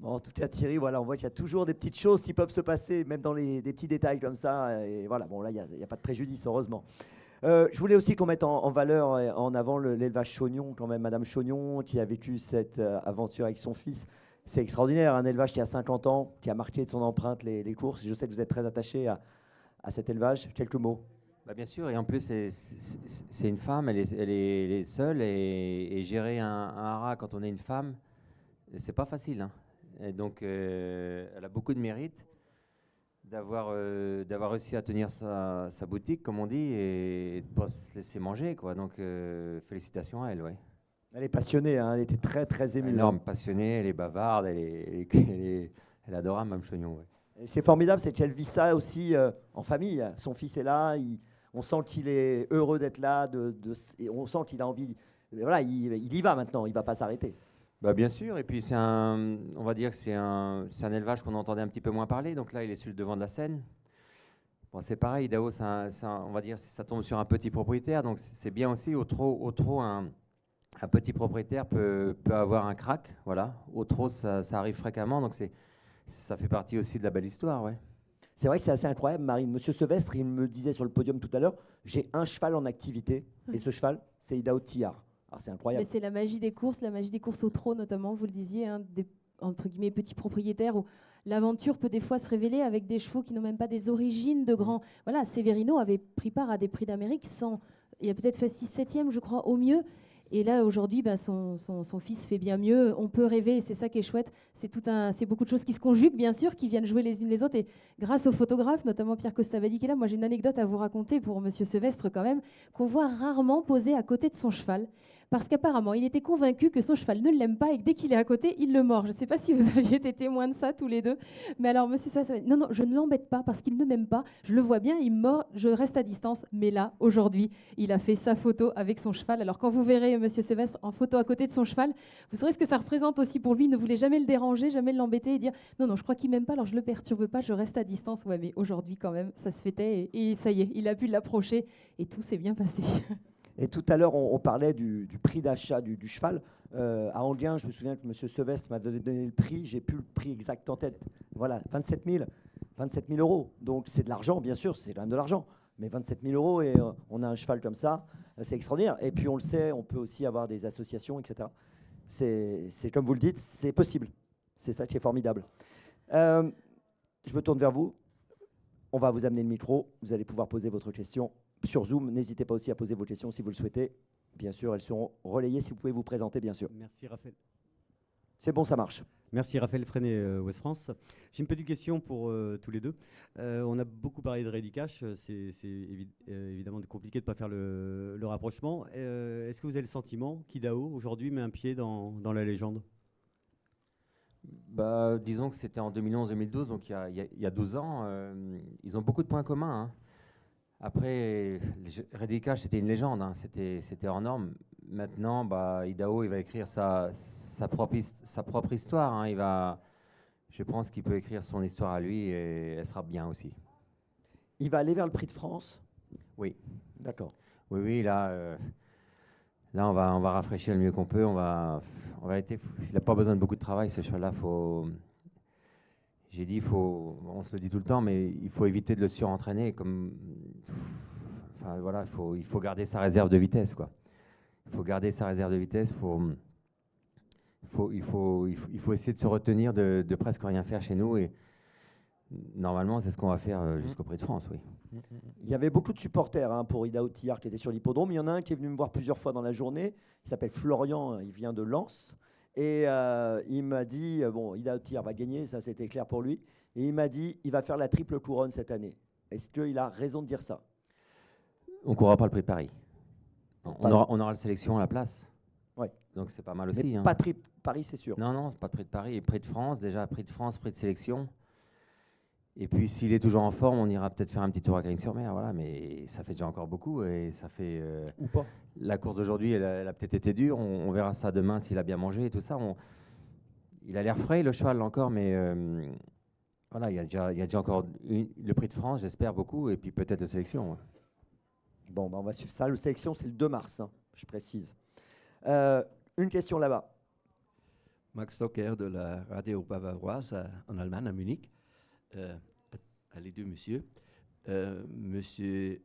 Bon, en tout cas, Thierry, voilà, on voit qu'il y a toujours des petites choses qui peuvent se passer, même dans des petits détails comme ça. Et voilà, bon, là, il n'y a pas de préjudice, heureusement. Je voulais aussi qu'on mette en valeur, en avant l'élevage Chaugnon, quand même, Madame Chaugnon, qui a vécu cette aventure avec son fils. C'est extraordinaire, un élevage qui a 50 ans, qui a marqué de son empreinte les courses. Je sais que vous êtes très attaché à cet élevage. Quelques mots. Bien sûr, et en plus, c'est une femme, elle est seule, et gérer un haras quand on est une femme, c'est pas facile. Hein. Et donc, elle a beaucoup de mérite d'avoir réussi à tenir sa boutique, comme on dit, et de ne pas se laisser manger, quoi. Donc, félicitations à elle, ouais. Elle est passionnée, hein, elle était très, très émue. Énorme, passionnée, elle est bavarde, elle est adorable, Mme Chaugnon, ouais. Et ce qui est formidable, c'est qu'elle vit ça aussi en famille. Son fils est là, on sent qu'il est heureux d'être là, et on sent qu'il a envie. Voilà, il y va maintenant, il ne va pas s'arrêter. Bien sûr, et puis on va dire que c'est un élevage qu'on entendait un petit peu moins parler, donc là il est sur le devant de la scène. Bon, c'est pareil, Iddao, on va dire ça tombe sur un petit propriétaire, donc c'est bien aussi, au trop un petit propriétaire peut avoir un crack, voilà. Au trop ça arrive fréquemment, donc ça fait partie aussi de la belle histoire, ouais. C'est vrai que c'est assez incroyable, Marine. Monsieur Sevestre, il me disait sur le podium tout à l'heure, j'ai un cheval en activité, et ce cheval, c'est Iddao Tiar. Alors c'est incroyable. Mais c'est la magie des courses au trot notamment, vous le disiez, hein, des entre guillemets petits propriétaires où l'aventure peut des fois se révéler avec des chevaux qui n'ont même pas des origines de grands. Voilà, Severino avait pris part à des prix d'Amérique il a peut-être fait 6-7e, je crois, au mieux. Et là, aujourd'hui, son fils fait bien mieux. On peut rêver, et c'est ça qui est chouette. C'est beaucoup de choses qui se conjuguent, bien sûr, qui viennent jouer les unes les autres. Et grâce aux photographes, notamment Pierre Costavadi qui est là, moi j'ai une anecdote à vous raconter pour Monsieur Sevestre quand même, qu'on voit rarement posé à côté de son cheval. Parce qu'apparemment, il était convaincu que son cheval ne l'aime pas et que dès qu'il est à côté, il le mord. Je ne sais pas si vous aviez été témoin de ça tous les deux. Mais alors, monsieur Sevestre, non, je ne l'embête pas parce qu'il ne m'aime pas. Je le vois bien, il me mord, je reste à distance. Mais là, aujourd'hui, il a fait sa photo avec son cheval. Alors, quand vous verrez monsieur Sevestre en photo à côté de son cheval, vous saurez ce que ça représente aussi pour lui. Il ne voulait jamais le déranger, jamais l'embêter et dire non, je crois qu'il ne m'aime pas, alors je ne le perturbe pas, je reste à distance. Ouais, mais aujourd'hui, quand même, ça se fêtait et ça y est, il a pu l'approcher et tout s'est bien passé. Et tout à l'heure, on parlait du prix d'achat du cheval. À Anguien, je me souviens que M. Sevestre m'avait donné le prix. J'ai plus le prix exact en tête. Voilà, 27 000 euros. Donc c'est de l'argent, bien sûr, c'est quand même de l'argent. Mais 27 000 euros et on a un cheval comme ça, c'est extraordinaire. Et puis on le sait, on peut aussi avoir des associations, etc. C'est comme vous le dites, c'est possible. C'est ça qui est formidable. Je me tourne vers vous. On va vous amener le micro. Vous allez pouvoir poser votre question sur Zoom. N'hésitez pas aussi à poser vos questions si vous le souhaitez. Bien sûr, elles seront relayées si vous pouvez vous présenter, bien sûr. Merci Raphaël. C'est bon, ça marche. Merci Raphaël Freinet, Ouest France. J'ai une petite question pour tous les deux. On a beaucoup parlé de Ready Cash. C'est évidemment compliqué de ne pas faire le rapprochement. Est-ce que vous avez le sentiment qu'Idaho, aujourd'hui, met un pied dans la légende? Disons que c'était en 2011-2012, donc il y a 12 ans. Ils ont beaucoup de points communs, hein. Après, Ready Cash, c'était une légende, hein. C'était hors norme. Maintenant, Idaho, il va écrire sa propre histoire, hein. Je pense qu'il peut écrire son histoire à lui et elle sera bien aussi. Il va aller vers le Prix de France? Oui. D'accord. Oui, là on va rafraîchir le mieux qu'on peut. Il n'a pas besoin de beaucoup de travail, ce cheval-là. On se le dit tout le temps, mais il faut éviter de le surentraîner. Il faut garder sa réserve de vitesse, quoi. Il faut garder sa réserve de vitesse. Il faut essayer de se retenir de presque rien faire chez nous. Et normalement, c'est ce qu'on va faire jusqu'au Prix de France, oui. Il y avait beaucoup de supporters pour Idaho Tillard qui étaient sur l'hippodrome. Il y en a un qui est venu me voir plusieurs fois dans la journée. Il s'appelle Florian, il vient de Lens. Et il m'a dit, Idaho Tillard va gagner, ça c'était clair pour lui. Et il m'a dit, il va faire la triple couronne cette année. Est-ce qu'il a raison de dire ça? On ne courra pas le Prix de Paris. On aura la sélection à la place. Ouais. Donc c'est pas mal aussi. Mais hein. pas de Prix de Paris, c'est sûr. Non, c'est pas de Prix de Paris. Et Prix de France, déjà Prix de France, Prix de sélection. Et puis s'il est toujours en forme, on ira peut-être faire un petit tour à Cagnes-sur-Mer. Voilà, mais ça fait déjà encore beaucoup. Et ça fait. Ou pas. La course d'aujourd'hui, elle a peut-être été dure. On verra ça demain s'il a bien mangé et tout ça. Il a l'air frais, le cheval, encore, mais voilà, il y a déjà encore le Prix de France, j'espère beaucoup, et puis peut-être la sélection. Ouais. Bon, on va suivre ça. La sélection, c'est le 2 mars, hein, je précise. Une question là-bas. Max Stocker de la radio bavaroise en Allemagne, à Munich. À les deux messieurs. Monsieur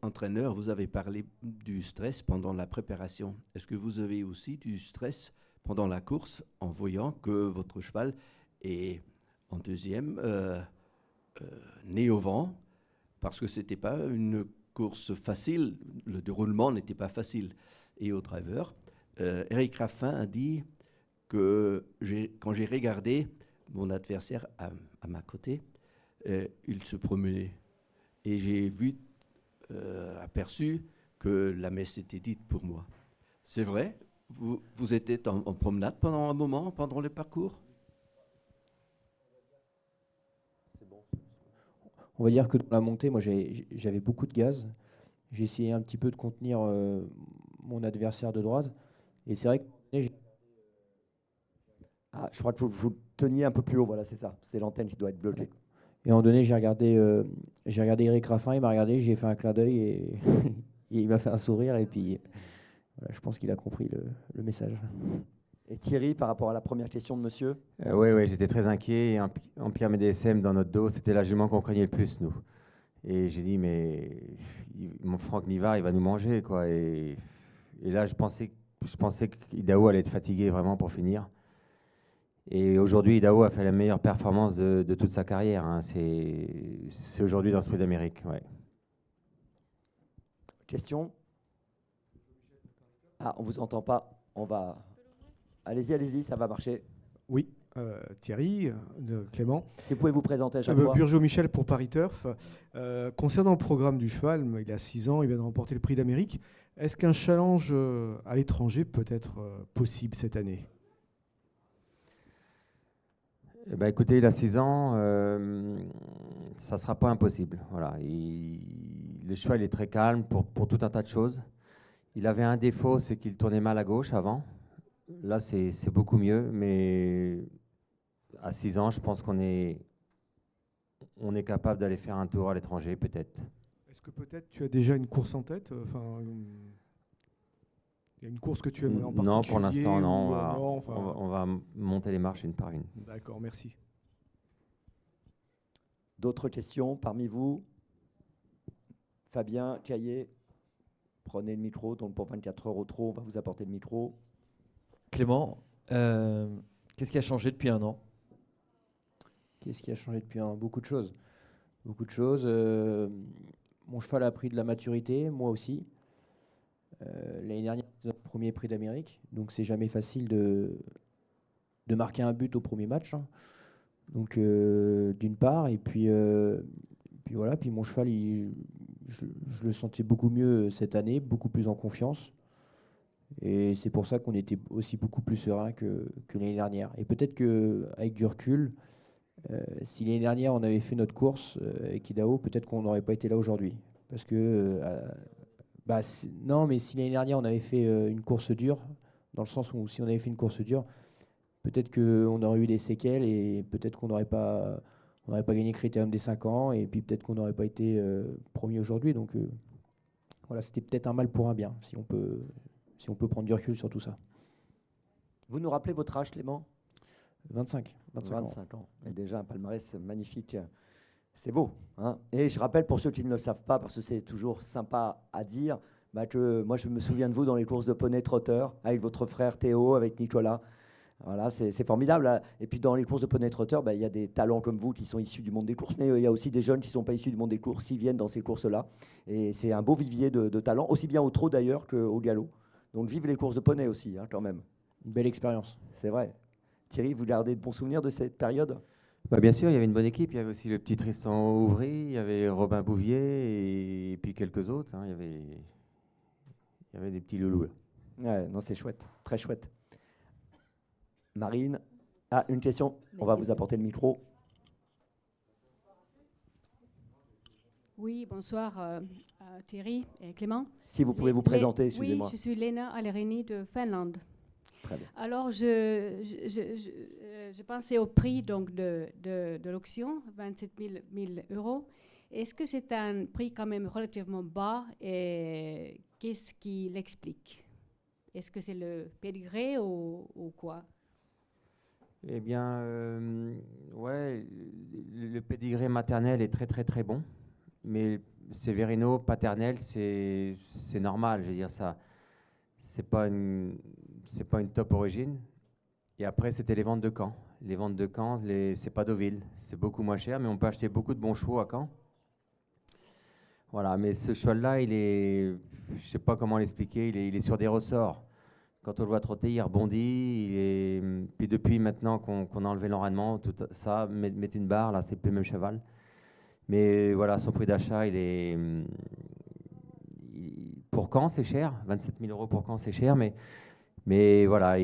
entraîneur, vous avez parlé du stress pendant la préparation. Est-ce que vous avez aussi du stress pendant la course en voyant que votre cheval est en deuxième, né au vent, parce que ce n'était pas une course facile, le déroulement n'était pas facile. Et au driver, Eric Raffin a dit que quand j'ai regardé mon adversaire à ma côté, il se promenait. Et j'ai aperçu que la messe était dite pour moi. C'est vrai? Vous étiez en promenade pendant un moment, pendant le parcours? On va dire que dans la montée, moi j'avais beaucoup de gaz. J'ai essayé un petit peu de contenir mon adversaire de droite. Et c'est vrai que je crois que vous teniez un peu plus haut, voilà, c'est ça. C'est l'antenne qui doit être bloquée. Et à un moment donné, j'ai regardé Eric Raffin, il m'a regardé, j'ai fait un clin d'œil et, et il m'a fait un sourire. Et puis, voilà, je pense qu'il a compris le message. Et Thierry, par rapport à la première question de monsieur? Oui, j'étais très inquiet. En Pierre MDSM, dans notre dos, c'était la jument qu'on craignait le plus, nous. Et j'ai dit, mais mon Franck Nivard, il va nous manger, quoi. Et là, je pensais qu'Idaho allait être fatigué vraiment pour finir. Et aujourd'hui, Idaho a fait la meilleure performance de toute sa carrière, hein. C'est aujourd'hui dans ce Prix d'Amérique. Ouais. Question? Ah, on vous entend pas. On va. Allez-y, ça va marcher. Oui, Thierry, de Clément. Si vous pouvez vous présenter à chaque fois. Burjo Michel pour Paris Turf. Concernant le programme du cheval, il a 6 ans, il vient de remporter le prix d'Amérique. Est-ce qu'un challenge à l'étranger peut être possible cette année? Eh ben, écoutez, il a 6 ans, ça ne sera pas impossible. Voilà. Le cheval est très calme pour tout un tas de choses. Il avait un défaut, c'est qu'il tournait mal à gauche avant. Là, c'est beaucoup mieux, mais à 6 ans, je pense qu'on est capable d'aller faire un tour à l'étranger, peut-être. Est-ce que peut-être tu as déjà une course en tête? Il y a une course que tu aimes en particulier? Non, pour l'instant, non. Non, on va monter les marches une par une. D'accord, merci. D'autres questions parmi vous? Fabien, Caillé, prenez le micro. Donc pour 24 heures au trot, on va vous apporter le micro. Clément, qu'est-ce qui a changé depuis un an? Qu'est-ce qui a changé depuis un an? Beaucoup de choses. Beaucoup de choses. Mon cheval a pris de la maturité, moi aussi. L'année dernière, c'était notre premier prix d'Amérique, donc c'est jamais facile de marquer un but au premier match. Hein. Donc d'une part, et puis voilà, puis mon cheval, je le sentais beaucoup mieux cette année, beaucoup plus en confiance. Et c'est pour ça qu'on était aussi beaucoup plus serein que l'année dernière. Et peut-être qu'avec du recul, si l'année dernière on avait fait notre course avec Idaho, peut-être qu'on n'aurait pas été là aujourd'hui. Parce que, non, mais si l'année dernière on avait fait une course dure, dans le sens où si on avait fait une course dure, peut-être qu'on aurait eu des séquelles et peut-être qu'on n'aurait pas gagné Critérium des 5 ans et puis peut-être qu'on n'aurait pas été premier aujourd'hui. Donc voilà, c'était peut-être un mal pour un bien, si on peut prendre du recul sur tout ça. Vous nous rappelez votre âge, Clément? 25 ans. Et déjà un palmarès magnifique. C'est beau. Hein. Et je rappelle pour ceux qui ne le savent pas, parce que c'est toujours sympa à dire, que moi je me souviens de vous dans les courses de poney trotteur, avec votre frère Théo, avec Nicolas. Voilà, c'est formidable. Et puis dans les courses de poney trotteur, il y a des talents comme vous qui sont issus du monde des courses, mais il y a aussi des jeunes qui ne sont pas issus du monde des courses, qui viennent dans ces courses-là. Et c'est un beau vivier de talents, aussi bien au trot d'ailleurs qu'au galop. Donc vive les courses de poney aussi, hein, quand même. Une belle expérience. C'est vrai. Thierry, vous gardez de bons souvenirs de cette période? Bien sûr, il y avait une bonne équipe. Il y avait aussi le petit Tristan Ouvry, il y avait Robin Bouvier et puis quelques autres. Hein. Il y avait des petits loulous. Ouais, non, c'est chouette, très chouette. Marine, une question. On va vous apporter le micro. Oui, bonsoir Thierry et Clément. Si vous pouvez vous présenter, excusez-moi. Oui, je suis Lena Alerini de Finlande. Très bien. Alors, je pensais au prix donc, de l'auction, 27 000 euros. Est-ce que c'est un prix quand même relativement bas et qu'est-ce qui l'explique? Est-ce que c'est le pédigré ou quoi? Eh bien, ouais, le pédigré maternel est très très très bon, mais Severino paternel, c'est normal, je veux dire ça. C'est pas une top origine. Et après, c'était les ventes de Caen. Les ventes de Caen, c'est pas Deauville. C'est beaucoup moins cher, mais on peut acheter beaucoup de bons chevaux à Caen. Voilà, mais ce cheval-là, je sais pas comment l'expliquer, il est sur des ressorts. Quand on le voit trotter, il rebondit. Puis depuis maintenant qu'on a enlevé l'enraînement, tout ça, mettre une barre, là, c'est plus le même cheval. Mais voilà, son prix d'achat, pour Caen, c'est cher. 27 000 euros pour Caen, c'est cher. Mais voilà,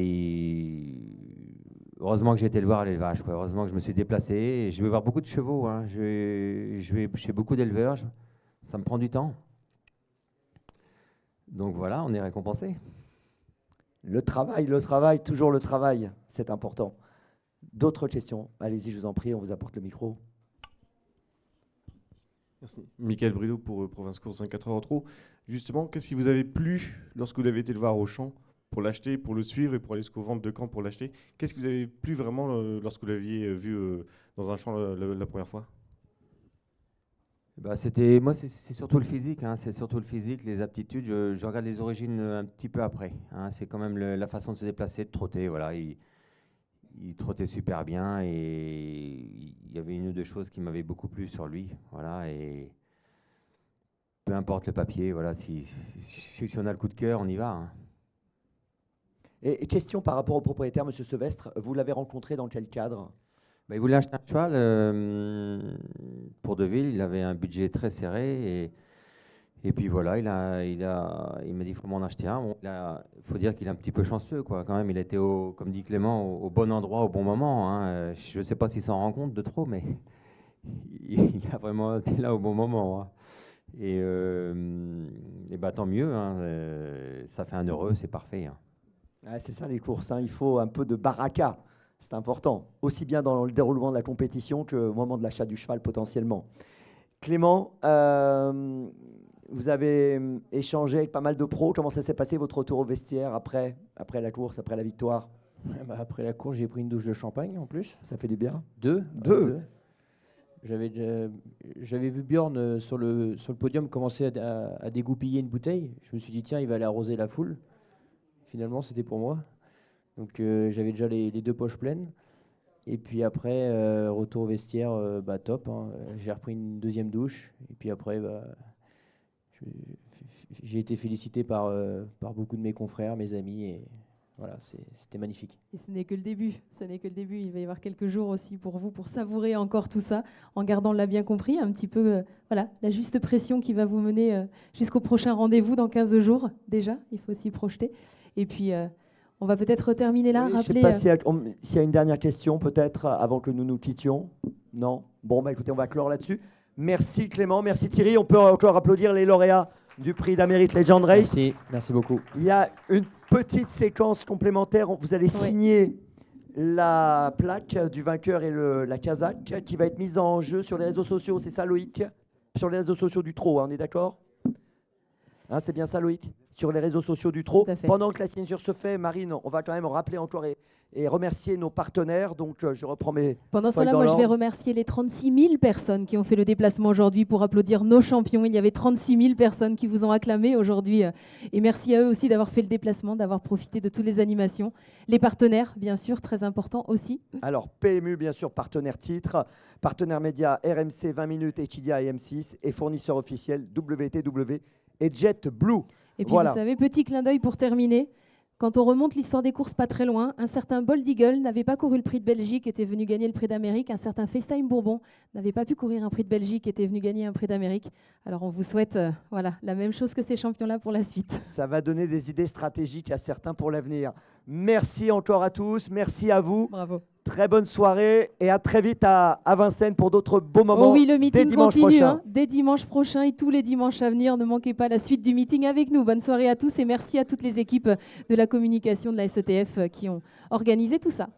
heureusement que j'ai été le voir à l'élevage. Heureusement que je me suis déplacé. Et je vais voir beaucoup de chevaux. Hein. Je vais chez beaucoup d'éleveurs. Ça me prend du temps. Donc voilà, on est récompensé. Le travail, toujours le travail, c'est important. D'autres questions? Allez-y, je vous en prie, on vous apporte le micro. Merci. Michael Brideau pour Province Course 24 heures au trot. Justement, qu'est-ce qui vous avait plu lorsque vous avez été le voir au champ pour l'acheter, pour le suivre et pour aller jusqu'aux ventes de Caen pour l'acheter? Qu'est-ce qui vous avait plu vraiment lorsque vous l'aviez vu dans un champ la première fois? Moi, c'est surtout le physique. Hein, c'est surtout le physique, les aptitudes. Je regarde les origines un petit peu après. Hein, c'est quand même la façon de se déplacer, de trotter. Voilà, il trottait super bien et il y avait une ou deux choses qui m'avaient beaucoup plu sur lui. Voilà, et peu importe le papier, voilà, si on a le coup de cœur, on y va. Hein. Et question par rapport au propriétaire, Monsieur Sevestre, vous l'avez rencontré dans quel cadre? Il voulait acheter un cheval pour Deauville. Il avait un budget très serré et puis voilà, il m'a dit qu'il faut m'en acheter un. Bon, il faut dire qu'il est un petit peu chanceux, quoi. Quand même, il a été, comme dit Clément, au bon endroit au bon moment. Hein. Je ne sais pas s'il s'en rend compte de trop, mais il a vraiment été là au bon moment. Hein. Et tant mieux. Hein. Ça fait un heureux, c'est parfait. Hein. Ah, c'est ça les courses, hein. Il faut un peu de baraka. C'est important, aussi bien dans le déroulement de la compétition qu'au moment de l'achat du cheval potentiellement. Clément, vous avez échangé avec pas mal de pros. Comment ça s'est passé votre retour au vestiaire après la course, après la victoire? Après la course, j'ai pris une douche de champagne en plus. Ça fait du bien. Deux. J'avais vu Bjorn sur le podium commencer à dégoupiller une bouteille. Je me suis dit, tiens, il va aller arroser la foule. Finalement, c'était pour moi. Donc j'avais déjà les 2 poches pleines. Et puis après, retour au vestiaire, top. Hein. J'ai repris une deuxième douche. Et puis après, j'ai été félicité par beaucoup de mes confrères, mes amis. Et voilà, c'était magnifique. Et ce n'est que le début. Ce n'est que le début. Il va y avoir quelques jours aussi pour vous, pour savourer encore tout ça, en gardant, on l'a bien compris, un petit peu la juste pression qui va vous mener jusqu'au prochain rendez-vous dans 15 jours déjà. Il faut s'y projeter. Et puis... on va peut-être terminer là. Oui, rappeler, je ne sais pas s'il y a une dernière question, peut-être, avant que nous nous quittions. Non? Bon, écoutez, on va clore là-dessus. Merci Clément, merci Thierry. On peut encore applaudir les lauréats du prix d'Amérique Legend Race. Merci beaucoup. Il y a une petite séquence complémentaire. Vous allez signer la plaque du vainqueur et la casaque qui va être mise en jeu sur les réseaux sociaux. C'est ça, Loïc? Sur les réseaux sociaux du Trot, hein, on est d'accord? Hein, c'est bien ça, Loïc? Sur les réseaux sociaux du Trot. Pendant que la signature se fait, Marine, on va quand même rappeler encore et remercier nos partenaires. Donc, je reprends mes... Pendant ce temps-là, moi, je vais remercier les 36 000 personnes qui ont fait le déplacement aujourd'hui pour applaudir nos champions. Il y avait 36 000 personnes qui vous ont acclamé aujourd'hui. Et merci à eux aussi d'avoir fait le déplacement, d'avoir profité de toutes les animations. Les partenaires, bien sûr, très important aussi. Alors, PMU, bien sûr, partenaire titre, partenaire média RMC 20 minutes, Echidia et M6, et fournisseur officiel WTW et JetBlue. Et puis, vous savez, petit clin d'œil pour terminer. Quand on remonte l'histoire des courses pas très loin, un certain Bold Eagle n'avait pas couru le prix de Belgique, était venu gagner le prix d'Amérique. Un certain FaceTime Bourbon n'avait pas pu courir un prix de Belgique, était venu gagner un prix d'Amérique. Alors, on vous souhaite la même chose que ces champions-là pour la suite. Ça va donner des idées stratégiques à certains pour l'avenir. Merci encore à tous. Merci à vous. Bravo. Très bonne soirée et à très vite à Vincennes pour d'autres beaux moments. Oh oui, le meeting dès dimanche continue, prochain. hein, dès dimanche prochain et tous les dimanches à venir. Ne manquez pas la suite du meeting avec nous. Bonne soirée à tous et merci à toutes les équipes de la communication de la SETF qui ont organisé tout ça.